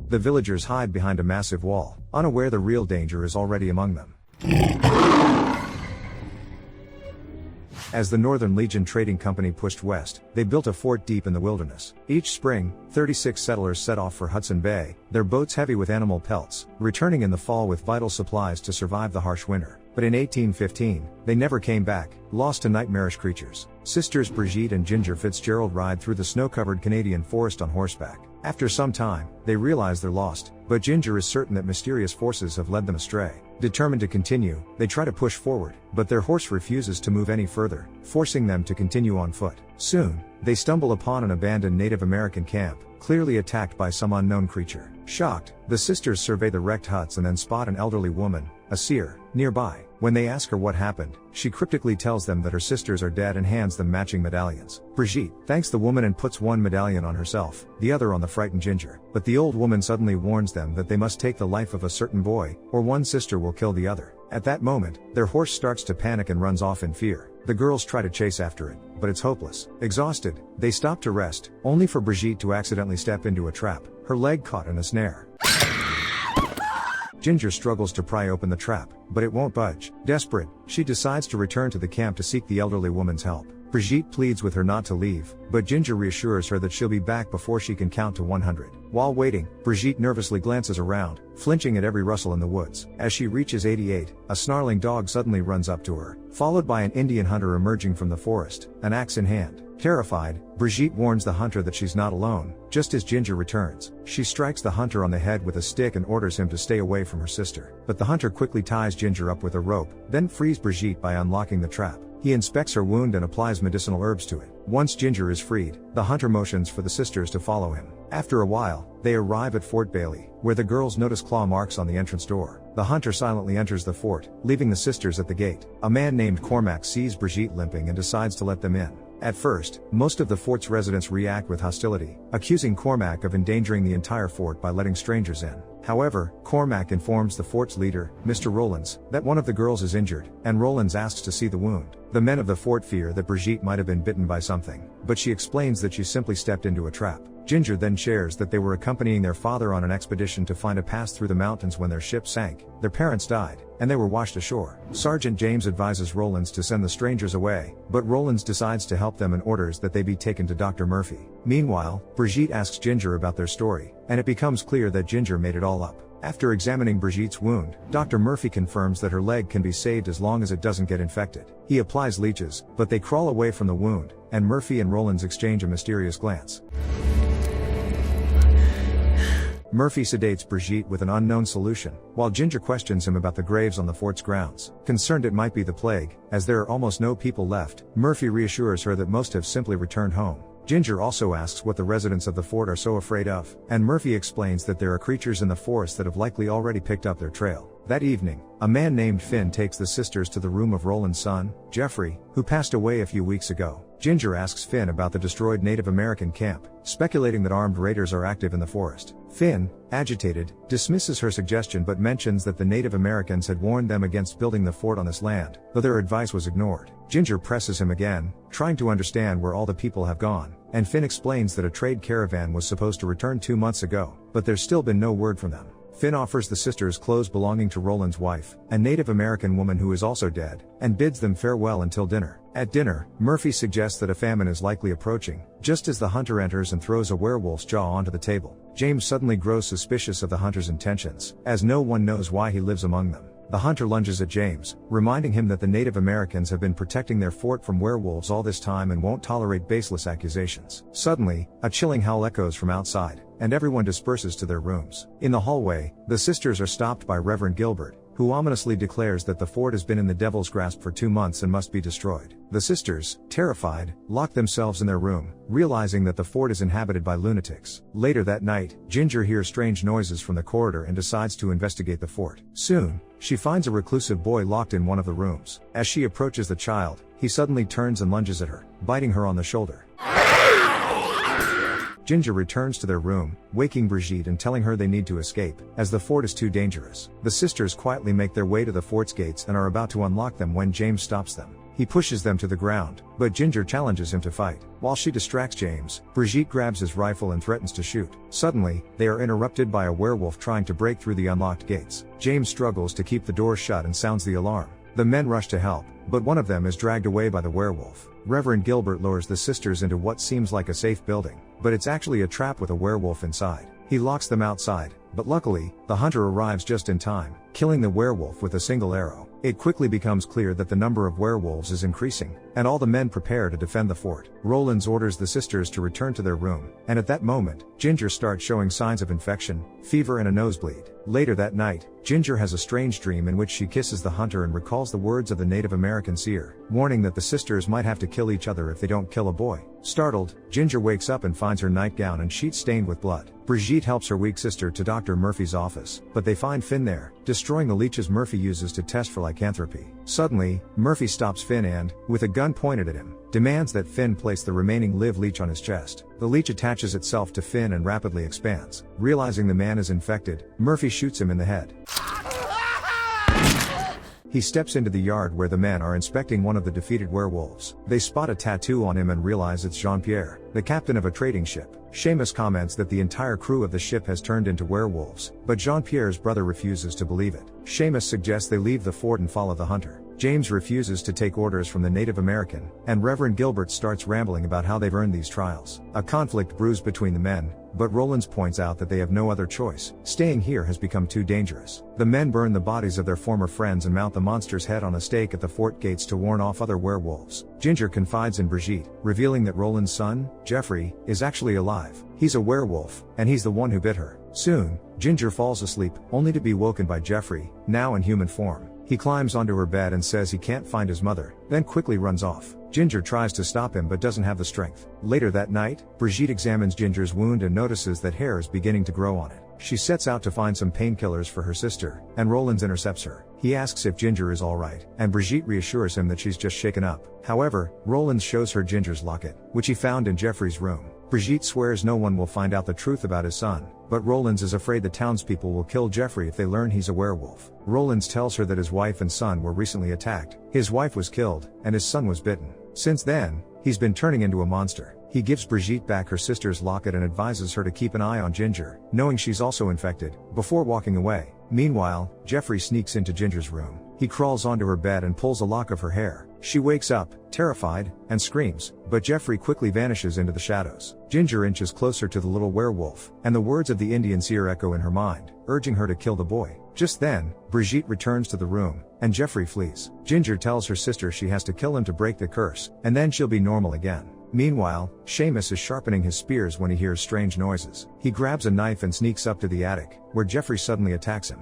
The villagers hide behind a massive wall, unaware the real danger is already among them. As the Northern Legion Trading Company pushed west, they built a fort deep in the wilderness. Each spring, 36 settlers set off for Hudson Bay, their boats heavy with animal pelts, returning in the fall with vital supplies to survive the harsh winter. But in 1815, they never came back, lost to nightmarish creatures. Sisters Brigette and Ginger Fitzgerald ride through the snow-covered Canadian forest on horseback. After some time, they realize they're lost, but Ginger is certain that mysterious forces have led them astray. Determined to continue, they try to push forward, but their horse refuses to move any further, forcing them to continue on foot. Soon, they stumble upon an abandoned Native American camp, clearly attacked by some unknown creature. Shocked, the sisters survey the wrecked huts and then spot an elderly woman, a seer, nearby. When they ask her what happened, she cryptically tells them that her sisters are dead and hands them matching medallions. Brigitte thanks the woman and puts one medallion on herself, the other on the frightened Ginger. But the old woman suddenly warns them that they must take the life of a certain boy, or one sister will kill the other. At that moment, their horse starts to panic and runs off in fear. The girls try to chase after it, but it's hopeless. Exhausted, they stop to rest, only for Brigitte to accidentally step into a trap, her leg caught in a snare. Ginger struggles to pry open the trap, but it won't budge. Desperate, she decides to return to the camp to seek the elderly woman's help. Brigitte pleads with her not to leave, but Ginger reassures her that she'll be back before she can count to 100. While waiting, Brigitte nervously glances around, flinching at every rustle in the woods. As she reaches 88, a snarling dog suddenly runs up to her, followed by an Indian hunter emerging from the forest, an axe in hand. Terrified, Brigitte warns the hunter that she's not alone. Just as Ginger returns, she strikes the hunter on the head with a stick and orders him to stay away from her sister. But the hunter quickly ties Ginger up with a rope, then frees Brigitte by unlocking the trap. He inspects her wound and applies medicinal herbs to it. Once Ginger is freed, the hunter motions for the sisters to follow him. After a while, they arrive at Fort Bailey, where the girls notice claw marks on the entrance door. The hunter silently enters the fort, leaving the sisters at the gate. A man named Cormac sees Brigitte limping and decides to let them in. At first, most of the fort's residents react with hostility, accusing Cormac of endangering the entire fort by letting strangers in. However, Cormac informs the fort's leader, Mr. Rollins, that one of the girls is injured, and Rollins asks to see the wound. The men of the fort fear that Brigitte might have been bitten by something, but she explains that she simply stepped into a trap. Ginger then shares that they were accompanying their father on an expedition to find a pass through the mountains when their ship sank. Their parents died, and they were washed ashore. Sergeant James advises Rollins to send the strangers away, but Rollins decides to help them and orders that they be taken to Dr. Murphy. Meanwhile, Brigitte asks Ginger about their story, and it becomes clear that Ginger made it all up. After examining Brigitte's wound, Dr. Murphy confirms that her leg can be saved as long as it doesn't get infected. He applies leeches, but they crawl away from the wound, and Murphy and Rollins exchange a mysterious glance. Murphy sedates Brigitte with an unknown solution, while Ginger questions him about the graves on the fort's grounds. Concerned it might be the plague, as there are almost no people left, Murphy reassures her that most have simply returned home. Ginger also asks what the residents of the fort are so afraid of, and Murphy explains that there are creatures in the forest that have likely already picked up their trail. That evening, a man named Finn takes the sisters to the room of Roland's son, Jeffrey, who passed away a few weeks ago. Ginger asks Finn about the destroyed Native American camp, speculating that armed raiders are active in the forest. Finn, agitated, dismisses her suggestion but mentions that the Native Americans had warned them against building the fort on this land, though their advice was ignored. Ginger presses him again, trying to understand where all the people have gone, and Finn explains that a trade caravan was supposed to return 2 months ago, but there's still been no word from them. Finn offers the sisters clothes belonging to Roland's wife, a Native American woman who is also dead, and bids them farewell until dinner. At dinner, Murphy suggests that a famine is likely approaching, just as the hunter enters and throws a werewolf's jaw onto the table. James suddenly grows suspicious of the hunter's intentions, as no one knows why he lives among them. The hunter lunges at James, reminding him that the Native Americans have been protecting their fort from werewolves all this time and won't tolerate baseless accusations. Suddenly, a chilling howl echoes from outside, and everyone disperses to their rooms. In the hallway, the sisters are stopped by Reverend Gilbert, who ominously declares that the fort has been in the devil's grasp for 2 months and must be destroyed. The sisters, terrified, lock themselves in their room, realizing that the fort is inhabited by lunatics. Later that night, Ginger hears strange noises from the corridor and decides to investigate the fort. Soon, she finds a reclusive boy locked in one of the rooms. As she approaches the child, he suddenly turns and lunges at her, biting her on the shoulder. Ginger returns to their room, waking Brigitte and telling her they need to escape, as the fort is too dangerous. The sisters quietly make their way to the fort's gates and are about to unlock them when James stops them. He pushes them to the ground, but Ginger challenges him to fight. While she distracts James, Brigette grabs his rifle and threatens to shoot. Suddenly, they are interrupted by a werewolf trying to break through the unlocked gates. James struggles to keep the door shut and sounds the alarm. The men rush to help, but one of them is dragged away by the werewolf. Reverend Gilbert lures the sisters into what seems like a safe building, but it's actually a trap with a werewolf inside. He locks them outside, but luckily, the hunter arrives just in time, killing the werewolf with a single arrow. It quickly becomes clear that the number of werewolves is increasing, and all the men prepare to defend the fort. Rollins orders the sisters to return to their room, and at that moment, Ginger starts showing signs of infection, fever and a nosebleed. Later that night, Ginger has a strange dream in which she kisses the hunter and recalls the words of the Native American seer, warning that the sisters might have to kill each other if they don't kill a boy. Startled, Ginger wakes up and finds her nightgown and sheet stained with blood. Brigette helps her weak sister to Dr. Murphy's office, but they find Finn there, destroying the leeches Murphy uses to test for lycanthropy. Suddenly, Murphy stops Finn and, with a gun pointed at him, demands that Finn place the remaining live leech on his chest. The leech attaches itself to Finn and rapidly expands. Realizing the man is infected, Murphy shoots him in the head. He steps into the yard where the men are inspecting one of the defeated werewolves. They spot a tattoo on him and realize it's Jean-Pierre, the captain of a trading ship. Seamus comments that the entire crew of the ship has turned into werewolves, but Jean-Pierre's brother refuses to believe it. Seamus suggests they leave the fort and follow the hunter. James refuses to take orders from the Native American, and Reverend Gilbert starts rambling about how they've earned these trials. A conflict brews between the men, but Rollins points out that they have no other choice. Staying here has become too dangerous. The men burn the bodies of their former friends and mount the monster's head on a stake at the fort gates to warn off other werewolves. Ginger confides in Brigette, revealing that Roland's son, Jeffrey, is actually alive. He's a werewolf, and he's the one who bit her. Soon, Ginger falls asleep, only to be woken by Jeffrey, now in human form. He climbs onto her bed and says he can't find his mother, then quickly runs off. Ginger tries to stop him but doesn't have the strength. Later that night, Brigette examines Ginger's wound and notices that hair is beginning to grow on it. She sets out to find some painkillers for her sister, and Rollins intercepts her. He asks if Ginger is alright, and Brigette reassures him that she's just shaken up. However, Rollins shows her Ginger's locket, which he found in Jeffrey's room. Brigette swears no one will find out the truth about his son, but Rollins is afraid the townspeople will kill Jeffrey if they learn he's a werewolf. Rollins tells her that his wife and son were recently attacked. His wife was killed, and his son was bitten. Since then, he's been turning into a monster. He gives Brigette back her sister's locket and advises her to keep an eye on Ginger, knowing she's also infected, before walking away. Meanwhile, Jeffrey sneaks into Ginger's room. He crawls onto her bed and pulls a lock of her hair. She wakes up, terrified, and screams, but Jeffrey quickly vanishes into the shadows. Ginger inches closer to the little werewolf, and the words of the Indian seer echo in her mind, urging her to kill the boy. Just then, Brigette returns to the room, and Jeffrey flees. Ginger tells her sister she has to kill him to break the curse, and then she'll be normal again. Meanwhile, Seamus is sharpening his spears when he hears strange noises. He grabs a knife and sneaks up to the attic, where Jeffrey suddenly attacks him.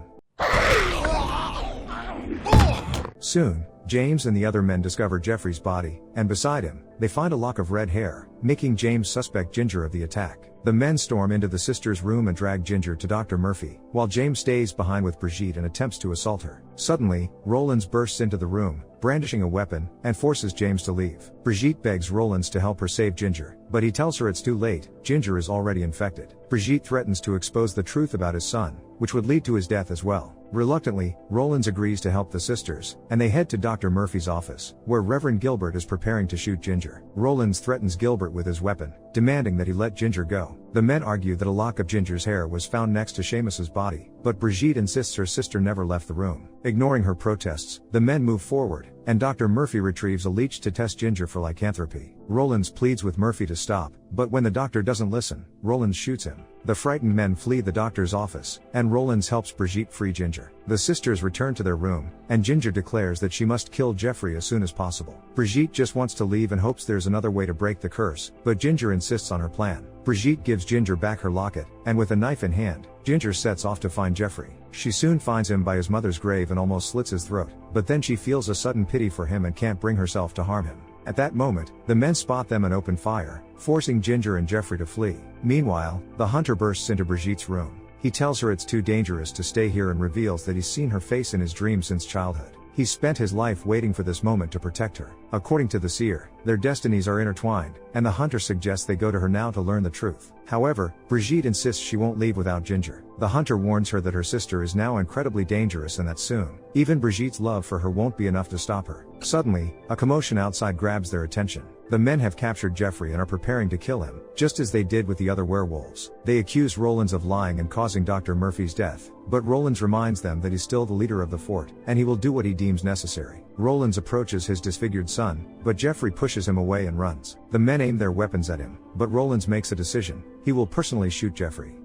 Soon, James and the other men discover Jeffrey's body, and beside him, they find a lock of red hair, making James suspect Ginger of the attack. The men storm into the sisters' room and drag Ginger to Dr. Murphy, while James stays behind with Brigette and attempts to assault her. Suddenly, Rollins bursts into the room, brandishing a weapon, and forces James to leave. Brigette begs Rollins to help her save Ginger, but he tells her it's too late. Ginger is already infected. Brigette threatens to expose the truth about his son, which would lead to his death as well. Reluctantly, Rollins agrees to help the sisters, and they head to Dr. Murphy's office, where Reverend Gilbert is preparing to shoot Ginger. Rollins threatens Gilbert with his weapon, demanding that he let Ginger go. The men argue that a lock of Ginger's hair was found next to Seamus's body, but Brigette insists her sister never left the room. Ignoring her protests, the men move forward, and Dr. Murphy retrieves a leech to test Ginger for lycanthropy. Rollins pleads with Murphy to stop, but when the doctor doesn't listen, Rollins shoots him. The frightened men flee the doctor's office, and Rollins helps Brigette free Ginger. The sisters return to their room, and Ginger declares that she must kill Jeffrey as soon as possible. Brigette just wants to leave and hopes there's another way to break the curse, but Ginger insists on her plan. Brigette gives Ginger back her locket, and with a knife in hand, Ginger sets off to find Jeffrey. She soon finds him by his mother's grave and almost slits his throat, but then she feels a sudden pity for him and can't bring herself to harm him. At that moment, the men spot them and open fire, forcing Ginger and Jeffrey to flee. Meanwhile, the hunter bursts into Brigette's room. He tells her it's too dangerous to stay here and reveals that he's seen her face in his dreams since childhood. He spent his life waiting for this moment to protect her. According to the seer, their destinies are intertwined, and the hunter suggests they go to her now to learn the truth. However, Brigette insists she won't leave without Ginger. The hunter warns her that her sister is now incredibly dangerous and that soon, even Brigette's love for her won't be enough to stop her. Suddenly, a commotion outside grabs their attention. The men have captured Jeffrey and are preparing to kill him, just as they did with the other werewolves. They accuse Rollins of lying and causing Dr. Murphy's death, but Rollins reminds them that he's still the leader of the fort, and he will do what he deems necessary. Rollins approaches his disfigured son, but Jeffrey pushes him away and runs. The men aim their weapons at him, but Rollins makes a decision. He will personally shoot Jeffrey.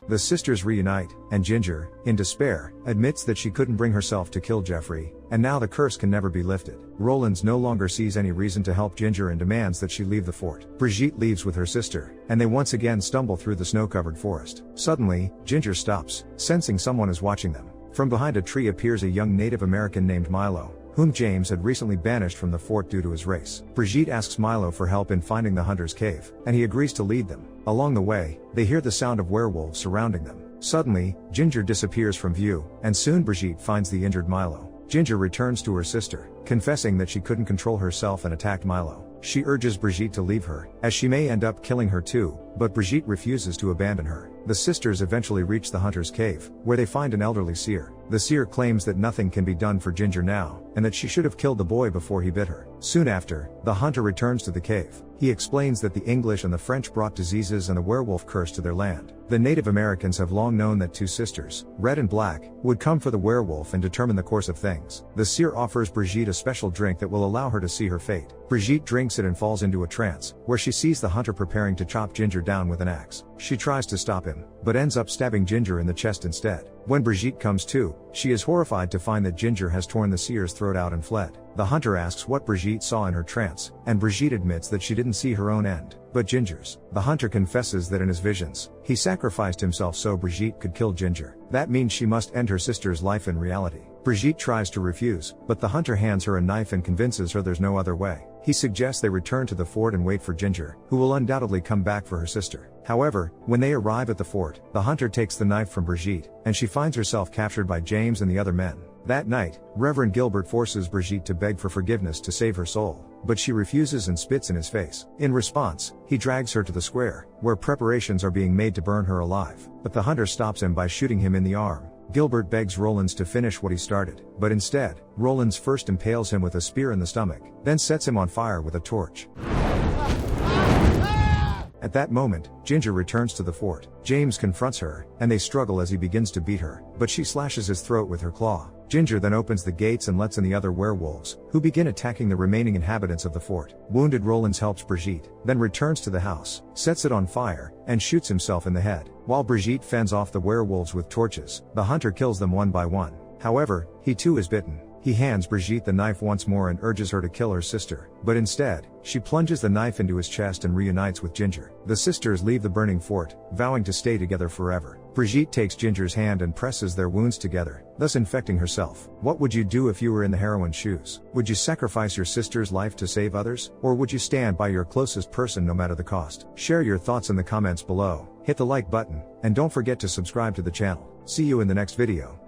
The sisters reunite, and Ginger, in despair, admits that she couldn't bring herself to kill Jeffrey, and now the curse can never be lifted. Rollins no longer sees any reason to help Ginger and demands that she leave the fort. Brigette leaves with her sister, and they once again stumble through the snow-covered forest. Suddenly, Ginger stops, sensing someone is watching them. From behind a tree appears a young Native American named Milo, whom James had recently banished from the fort due to his race. Brigette asks Milo for help in finding the hunter's cave, and he agrees to lead them. Along the way, they hear the sound of werewolves surrounding them. Suddenly, Ginger disappears from view, and soon Brigette finds the injured Milo. Ginger returns to her sister, confessing that she couldn't control herself and attacked Milo. She urges Brigette to leave her, as she may end up killing her too, but Brigette refuses to abandon her. The sisters eventually reach the hunter's cave, where they find an elderly seer. The seer claims that nothing can be done for Ginger now, and that she should have killed the boy before he bit her. Soon after, the hunter returns to the cave. He explains that the English and the French brought diseases and the werewolf curse to their land. The Native Americans have long known that two sisters, Red and Black, would come for the werewolf and determine the course of things. The seer offers Brigette a special drink that will allow her to see her fate. Brigette drinks it and falls into a trance, where she sees the hunter preparing to chop Ginger down with an axe. She tries to stop him, but ends up stabbing Ginger in the chest instead. When Brigette comes to, she is horrified to find that Ginger has torn the seer's throat out and fled. The hunter asks what Brigette saw in her trance, and Brigette admits that she didn't see her own end, but Ginger's. The hunter confesses that in his visions, he sacrificed himself so Brigette could kill Ginger. That means she must end her sister's life in reality. Brigette tries to refuse, but the hunter hands her a knife and convinces her there's no other way. He suggests they return to the fort and wait for Ginger, who will undoubtedly come back for her sister. However, when they arrive at the fort, the hunter takes the knife from Brigette, and she finds herself captured by James and the other men. That night, Reverend Gilbert forces Brigette to beg for forgiveness to save her soul, but she refuses and spits in his face. In response, he drags her to the square, where preparations are being made to burn her alive, but the hunter stops him by shooting him in the arm. Gilbert begs Rollins to finish what he started, but instead, Rollins first impales him with a spear in the stomach, then sets him on fire with a torch. At that moment, Ginger returns to the fort. James confronts her, and they struggle as he begins to beat her, but she slashes his throat with her claw. Ginger then opens the gates and lets in the other werewolves, who begin attacking the remaining inhabitants of the fort. Wounded Rollins helps Brigette, then returns to the house, sets it on fire, and shoots himself in the head. While Brigette fends off the werewolves with torches, the hunter kills them one by one. However, he too is bitten. He hands Brigette the knife once more and urges her to kill her sister, but instead, she plunges the knife into his chest and reunites with Ginger. The sisters leave the burning fort, vowing to stay together forever. Brigette takes Ginger's hand and presses their wounds together, thus infecting herself. What would you do if you were in the heroine's shoes? Would you sacrifice your sister's life to save others? Or would you stand by your closest person no matter the cost? Share your thoughts in the comments below, hit the like button, and don't forget to subscribe to the channel. See you in the next video.